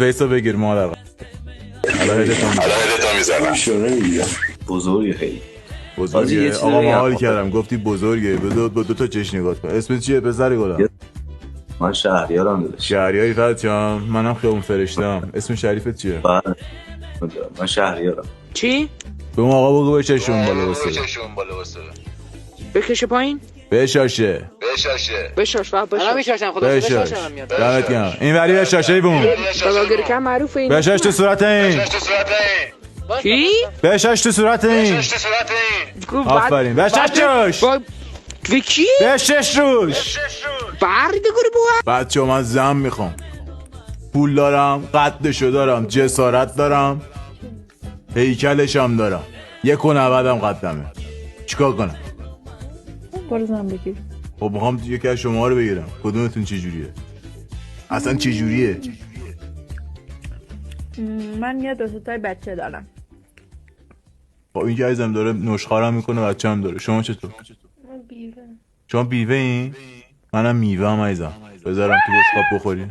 فیس رو بگیر مادر. حالا هدتو میزنم. شونه میگیرم. بزرگه خیلی. بزرگه. آقا ما حال کردم گفتی بزرگه. بذار با 2 تا چش نگاه کن. اسمت چیه پسر گلم؟ من شهریارم داداش. شهریاری فتیام. منم خیابون فرشتم. اسم شریفت چیه؟ بله. من شهریارم. چی؟ به اون آقا بگو بچشون بالا واسه. بکشه پایین؟ بشاشه. بشاش و بشاش. الان میشاشم خدا بشاش. بشاشم میاد. دمت گرم. این ولی بشاشه بون. بلاگر کم معروفه این. بشاش تو صورت این. کی؟ بشاش تو صورت این. آفرین. بشاش. به کی؟ بشش روش. بردگوری بوا. بچه من زن میخوام. پول دارم، قدشو دارم، جسارت دارم، هیکلشم دارم. 1.90 قدمه. چیکار کنم؟ برو زن بگیر. خب میخوام یکی از شما رو بگیرم. کدومتون چه جوریه؟ اصلا چه جوریه؟ من یه 2 تای بچه دارم. با این که عزیزم داره نشخوارم میکنه بچه هم داره. شما چطور؟ بیوه. شما بیوه این؟ منم میوه هم عزیزم. بذارم تو بشقاب بخوری.